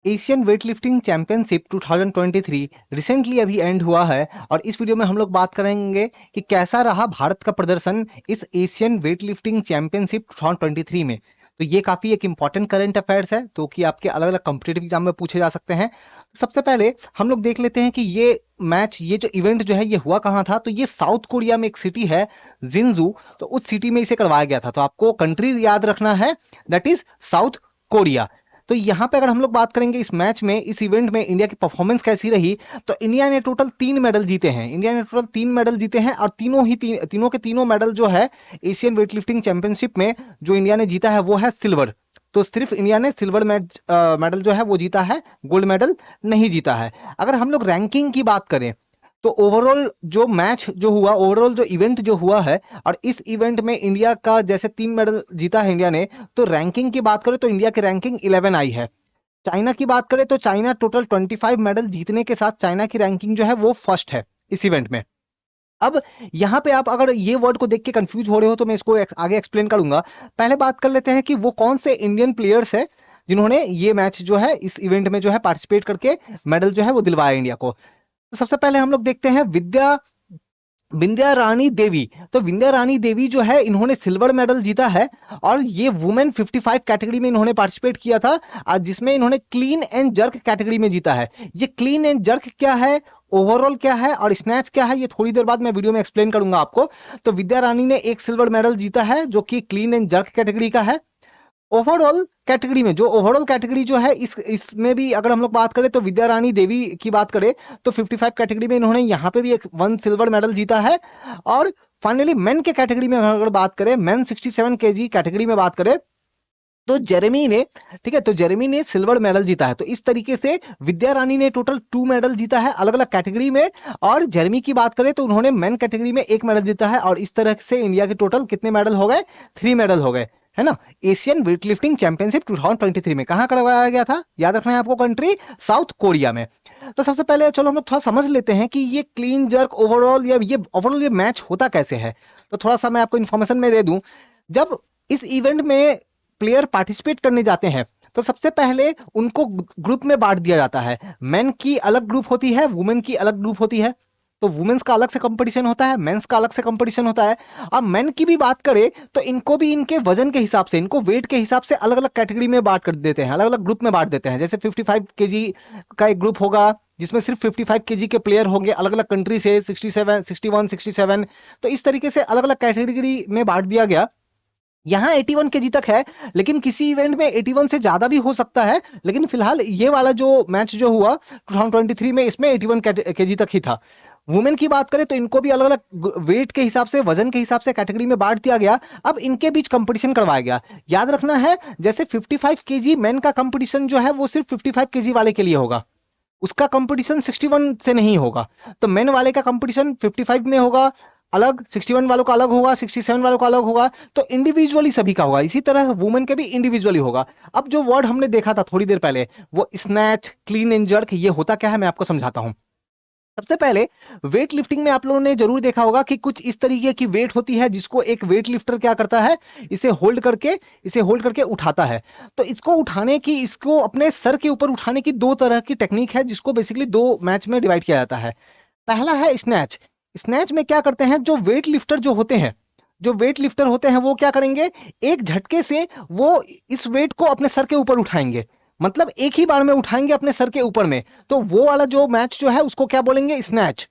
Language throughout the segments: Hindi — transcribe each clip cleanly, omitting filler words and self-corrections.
एशियन वेटलिफ्टिंग चैंपियनशिप 2023 रिसेंटली अभी एंड हुआ है और इस वीडियो में हम लोग बात करेंगे कि कैसा रहा भारत का प्रदर्शन इस एशियन वेटलिफ्टिंग चैंपियनशिप 2023 में। तो ये काफी एक इंपॉर्टेंट करंट अफेयर्स है तो कि आपके अलग अलग कॉम्पिटिटिव एग्जाम में पूछे जा सकते हैं। सबसे पहले हम लोग देख लेते हैं कि ये जो इवेंट जो है ये हुआ कहाँ था। तो ये साउथ कोरिया में एक सिटी है जिंजू, तो उस सिटी में इसे करवाया गया था। तो आपको कंट्री याद रखना है, दैट इज साउथ कोरिया। तो यहाँ पे अगर हम लोग बात करेंगे इस मैच में, इस इवेंट में इंडिया की परफॉर्मेंस कैसी रही, तो इंडिया ने टोटल 3 मेडल जीते हैं। इंडिया ने टोटल 3 मेडल जीते हैं और तीनों के तीनों मेडल जो है एशियन वेटलिफ्टिंग चैंपियनशिप में जो इंडिया ने जीता है वो है सिल्वर। तो सिर्फ इंडिया ने सिल्वर मेडल जो है वो जीता है, गोल्ड मेडल नहीं जीता है। अगर हम लोग रैंकिंग की बात करें तो ओवरऑल जो मैच जो हुआ, ओवरऑल जो इवेंट जो हुआ है, और इस इवेंट में इंडिया का जैसे 3 मेडल जीता है इंडिया ने, तो रैंकिंग की बात करें तो इंडिया की रैंकिंग 11 आई है। चाइना की बात करें तो चाइना टोटल 25 मेडल जीतने के साथ चाइना की रैंकिंग जो है वो फर्स्ट है इस इवेंट में। अब यहाँ पे आप अगर ये वर्ड को देख के कंफ्यूज हो रहे हो तो मैं इसको आगे एक्सप्लेन करूंगा। पहले बात कर लेते हैं कि वो कौन से इंडियन प्लेयर्स है जिन्होंने ये मैच जो है इस इवेंट में जो है पार्टिसिपेट करके मेडल जो है वो दिलवाया इंडिया को। तो सबसे पहले हम लोग देखते हैं विंध्या रानी देवी। तो विंध्या रानी देवी जो है इन्होंने सिल्वर मेडल जीता है और ये वुमेन 55 कैटेगरी में इन्होंने पार्टिसिपेट किया था, जिसमें इन्होंने क्लीन एंड जर्क कैटेगरी में जीता है। ये क्लीन एंड जर्क क्या है, ओवरऑल क्या है और स्नैच क्या है, ये थोड़ी देर बाद मैं वीडियो में एक्सप्लेन करूंगा आपको। तो विद्या रानी ने एक सिल्वर मेडल जीता है जो कि क्लीन एंड जर्क कैटेगरी का है। ओवरऑल कैटेगरी में, जो ओवरऑल कैटेगरी जो है इसमें भी अगर हम लोग बात करें तो विद्या रानी देवी की बात करें तो 55 कैटेगरी में इन्होंने यहाँ पे भी एक 1 सिल्वर मेडल जीता है। और फाइनली मेन के कैटेगरी में अगर बात करें, मेन 67 केजी कैटेगरी में बात करें तो जेरेमी ने, ठीक है, तो जेरेमी ने सिल्वर मेडल जीता है। तो इस तरीके से विद्या रानी ने टोटल 2 मेडल जीता है अलग अलग कैटेगरी में, और जेरेमी की बात करें तो उन्होंने मेन कैटेगरी में 1 मेडल जीता है। और इस तरह से इंडिया के टोटल कितने मेडल हो गए, 3 मेडल हो गए, है ना। एशियन वेटलिफ्टिंग चैंपियनशिप 2023 में कहां करवाया गया था, याद रखना है आपको, कंट्री साउथ कोरिया में। तो सबसे पहले चलो हम लोग थोड़ा समझ लेते हैं कि ये क्लीन जर्क ओवरऑल या ये ओवरऑल ये मैच होता कैसे है। तो थोड़ा सा मैं आपको इन्फॉर्मेशन में दे दूं। जब इस इवेंट में प्लेयर पार्टिसिपेट करने जाते हैं तो सबसे पहले उनको ग्रुप में बांट दिया जाता है। मेन की अलग ग्रुप होती है, वुमेन की अलग ग्रुप होती है। तो वुमेन्स का अलग से कंपटीशन होता है, मेंस का अलग से कंपटीशन होता है। अब मेन की भी बात करें तो इनको भी इनके वजन के हिसाब से, इनको वेट के हिसाब से अलग अलग कैटेगरी में बांट कर देते हैं, अलग अलग ग्रुप में बांट देते हैं। जैसे 55 केजी का एक ग्रुप होगा जिसमें सिर्फ 55 केजी के प्लेयर होंगे अलग अलग कंट्री से, 67, 61, 67। तो इस तरीके से अलग अलग कैटेगरी में बांट दिया गया। यहाँ 81 केजी तक है, लेकिन किसी इवेंट में 81 से ज्यादा भी हो सकता है। लेकिन फिलहाल ये वाला जो मैच जो हुआ 2023 में, इसमें 81 केजी तक ही था। वुमेन की बात करें तो इनको भी अलग अलग वेट के हिसाब से, वजन के हिसाब से कैटेगरी में बांट दिया गया। अब इनके बीच कंपटीशन करवाया गया। याद रखना है, जैसे 55 केजी मेन का कंपटीशन जो है वो सिर्फ 55 केजी वाले के लिए होगा, उसका कंपटीशन 61 से नहीं होगा। तो मेन वाले का कंपटीशन 55 में होगा अलग, 61 वालों का अलग होगा, 67 वालों का अलग होगा। तो इंडिविजुअली सभी का होगा। इसी तरह वुमेन के भी इंडिविजुअली होगा। अब जो वर्ड हमने देखा था थोड़ी देर पहले, वो स्नैच, क्लीन एंड जर्क, ये होता क्या है मैं आपको समझाता हूं। सबसे पहले वेट लिफ्टिंग में आप लोगों ने जरूर देखा होगा कि कुछ इस तरीके की वेट होती है जिसको एक वेट लिफ्टर क्या करता है, इसे होल्ड करके उठाता है। तो इसको उठाने की, इसको अपने सर के ऊपर उठाने की 2 तरह की टेक्निक है जिसको बेसिकली 2 मैच में डिवाइड किया जाता है। पहला है स्नैच। स्नैच में क्या करते हैं, जो वेट लिफ्टर होते हैं वो क्या करेंगे, एक झटके से वो इस वेट को अपने सर के ऊपर उठाएंगे, मतलब एक ही बार में उठाएंगे अपने सर के ऊपर में। तो वो वाला जो मैच जो है उसको क्या बोलेंगे, स्नैच।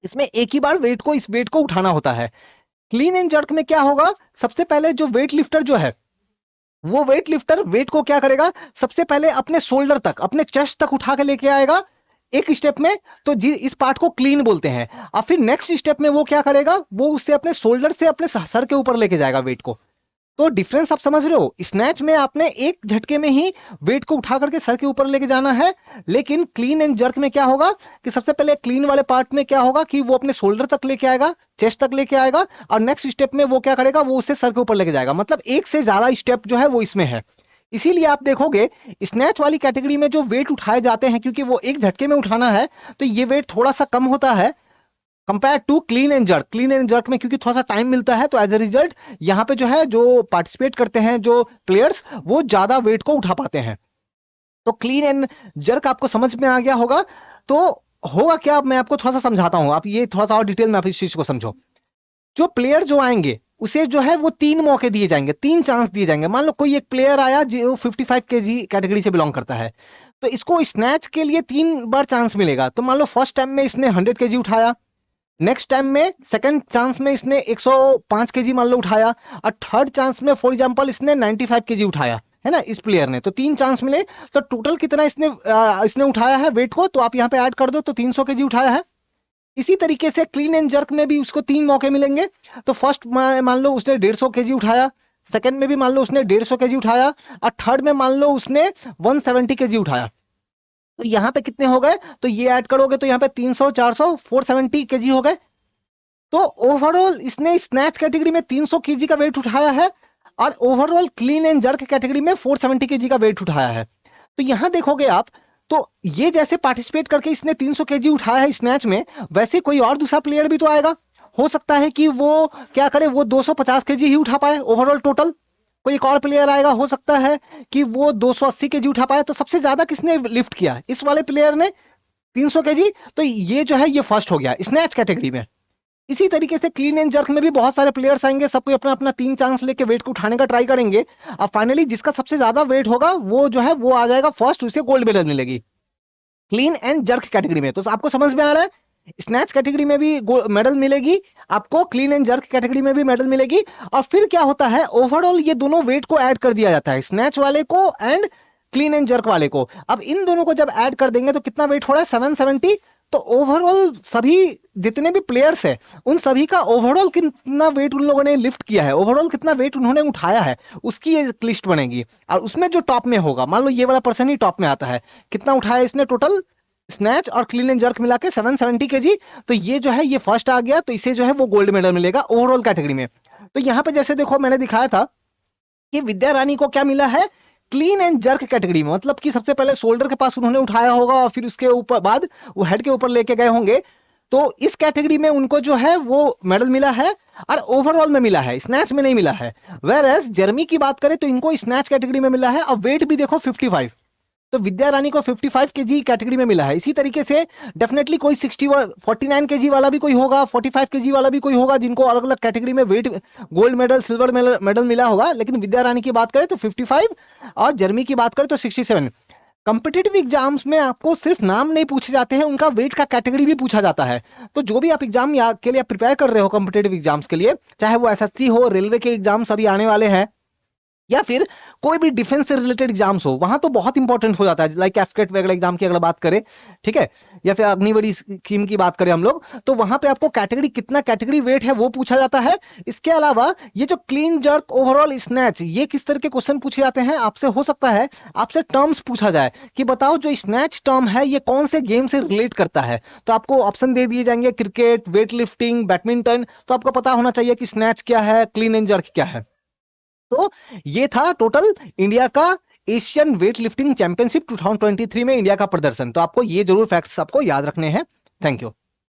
इसमें एक ही बार इस वेट को उठाना होता है। क्लीन एंड जर्क में क्या होगा, सबसे पहले जो वेट लिफ्टर जो है वो वेट लिफ्टर वेट को क्या करेगा, सबसे पहले अपने शोल्डर तक, अपने चेस्ट तक उठा के लेके आएगा एक स्टेप में। तो जी इस पार्ट को क्लीन बोलते हैं। और फिर नेक्स्ट स्टेप में वो क्या करेगा, वो उससे अपने शोल्डर से अपने सर के ऊपर लेके जाएगा वेट को। तो डिफरेंस आप समझ रहे हो, स्नैच में आपने एक झटके में ही वेट को उठा करके सर के ऊपर लेके जाना है। लेकिन क्लीन एंड जर्क में क्या होगा कि सबसे पहले क्लीन वाले पार्ट में क्या होगा कि वो अपने शोल्डर तक लेके आएगा, चेस्ट तक लेके आएगा, और नेक्स्ट स्टेप में वो क्या करेगा, वो उससे सर के ऊपर लेके जाएगा। मतलब एक से ज्यादा स्टेप जो है वो इसमें है। इसीलिए आप देखोगे स्नैच वाली कैटेगरी में जो वेट उठाए जाते हैं, क्योंकि वो एक झटके में उठाना है, तो ये वेट थोड़ा सा कम होता है compare to clean and jerk. Clean and jerk में क्योंकि थोड़ा सा टाइम मिलता है, तो एज अ रिजल्ट यहाँ पे जो है, जो पार्टिसिपेट करते हैं जो प्लेयर्स, वो ज्यादा वेट को उठा पाते हैं। तो क्लीन एंड जर्क आपको समझ में आ गया होगा। तो होगा क्या, मैं आपको थोड़ा सा समझाता हूं, आप ये थोड़ा सा और डिटेल में आप इस चीज को समझो। जो प्लेयर जो आएंगे उसे जो है वो 3 मौके दिए जाएंगे, 3 चांस दिए जाएंगे। मान लो कोई एक प्लेयर आया जो 55 kg कैटेगरी से बिलोंग करता है, तो इसको स्नैच के लिए 3 बार चांस मिलेगा। तो मान लो फर्स्ट टाइम में इसने 100 kg उठाया, नेक्स्ट टाइम में सेकंड चांस में इसने 105 kg मान लो उठाया, और थर्ड चांस में फॉर एग्जांपल इसने 95 kg उठाया, है ना, इस प्लेयर ने। तो 3 चांस मिले, तो टोटल कितना इसने उठाया है वेट को, तो आप यहाँ पे ऐड कर दो, तो 300 kg उठाया है। इसी तरीके से क्लीन एंड जर्क में भी उसको 3 मौके मिलेंगे। तो फर्स्ट मान लो उसने 150 kg उठाया, सेकंड में भी मान लो उसने 150 kg उठाया, और थर्ड में मान लो उसने 170 kg उठाया। तो यहाँ पे कितने हो गए, तो ये ऐड करोगे तो यहाँ पे 300 400 470 kg हो गए। तो ओवरऑल इसने स्नैच कैटेगरी में 300 kg का वेट उठाया है, और overall clean and jerk category में 470 kg का वेट उठाया है। तो यहां देखोगे आप, तो ये जैसे पार्टिसिपेट करके इसने 300 kg उठाया है स्नैच में, वैसे कोई और दूसरा प्लेयर भी तो आएगा। हो सकता है कि वो क्या करे, वो 250 kg ही उठा पाए ओवरऑल टोटल। कोई एक और प्लेयर आएगा, हो सकता है कि वो 280 kg उठा पाए। तो सबसे ज्यादा किसने लिफ्ट किया, इस वाले प्लेयर ने, 300 kg। तो ये जो है ये फर्स्ट हो गया स्नैच कैटेगरी में। इसी तरीके से क्लीन एंड जर्क में भी बहुत सारे प्लेयर्स आएंगे, सब कोई अपना अपना 3 चांस लेके वेट को उठाने का ट्राई करेंगे। अब फाइनली जिसका सबसे ज्यादा वेट होगा वो जो है वो आ जाएगा फर्स्ट, उसे गोल्ड मेडल मिलेगी क्लीन एंड जर्क कैटेगरी में। तो आपको समझ में आ रहा है, स्नैच कैटेगरी में भी मेडल मिलेगी आपको, क्लीन एंड जर्क कैटेगरी में भी मेडल मिलेगी। और फिर क्या होता है, ओवरऑल ये दोनों वेट को ऐड कर दिया जाता है, स्नैच वाले को एंड क्लीन एंड जर्क वाले को। अब इन दोनों को जब ऐड कर देंगे तो कितना वेट हो रहा है, 770। तो ओवरऑल सभी जितने भी प्लेयर्स है, उन सभी का ओवरऑल कितना वेट उन लोगों ने लिफ्ट किया है, ओवरऑल कितना वेट उन्होंने उठाया है, उसकी एक लिस्ट बनेगी। और उसमें जो टॉप में होगा, मान लो ये वाला पर्सन ही टॉप में आता है, कितना उठाया इसने टोटल स्नैच और क्लीन एंड जर्क मिला के 770 kg। तो ये जो है ये फर्स्ट आ गया, तो इसे जो है वो गोल्ड मेडल मिलेगा ओवरऑल कैटेगरी में। तो यहाँ पे जैसे देखो मैंने दिखाया था कि विद्या रानी को क्या मिला है, क्लीन एंड जर्क कैटेगरी में, मतलब कि सबसे पहले शोल्डर के पास उन्होंने उठाया होगा और फिर उसके ऊपर बाद वो हेड के ऊपर लेके गए होंगे। तो इस कैटेगरी में उनको जो है वो मेडल मिला है, और ओवरऑल में मिला है, स्नैच में नहीं मिला है। वेर एज जर्मी की बात करें तो इनको स्नैच कैटेगरी में मिला है, और वेट भी देखो 55। तो विद्या रानी को 55 kg कैटेगरी में मिला है। इसी तरीके से डेफिनेटली कोई 49 kg वाला भी कोई होगा, 45 kg वाला भी कोई होगा, जिनको अलग अलग कैटेगरी में wait gold medal silver medal मिला होगा। लेकिन विद्या रानी की बात करें तो 55, और जर्मी की बात करें तो 67। कंपिटेटिव एग्जाम्स में आपको सिर्फ नाम नहीं पूछे जाते हैं, उनका वेट का कैटेगरी भी पूछा जाता है। तो जो भी आप एग्जाम के लिए प्रिपेयर कर रहे हो कंपिटेटिव एग्जाम्स के लिए, चाहे वो एसएससी हो, रेलवे के एग्जाम्स अभी आने वाले हैं, या फिर कोई भी डिफेंस से रिलेटेड एग्जाम्स हो, वहां तो बहुत इंपॉर्टेंट हो जाता है। लाइक एफकेट वगैरह एग्जाम की अगर बात करें, ठीक है, या फिर अग्निवीर स्कीम की बात करें हम लोग, तो वहां पे आपको कैटेगरी कितना कैटेगरी वेट है वो पूछा जाता है। इसके अलावा ये जो क्लीन जर्क ओवरऑल स्नैच, ये किस तरह के क्वेश्चन पूछे जाते हैं आपसे, हो सकता है आपसे टर्म्स पूछा जाए कि बताओ जो स्नैच टर्म है ये कौन से गेम से रिलेट करता है। तो आपको ऑप्शन दे दिए जाएंगे, क्रिकेट, वेट लिफ्टिंग, बैडमिंटन। तो आपको पता होना चाहिए कि स्नैच क्या है, क्लीन एंड जर्क क्या है। तो ये था टोटल इंडिया का एशियन वेट लिफ्टिंग चैंपियनशिप 2023 में इंडिया का प्रदर्शन। तो आपको ये जरूर फैक्ट्स आपको याद रखने हैं। Thank you.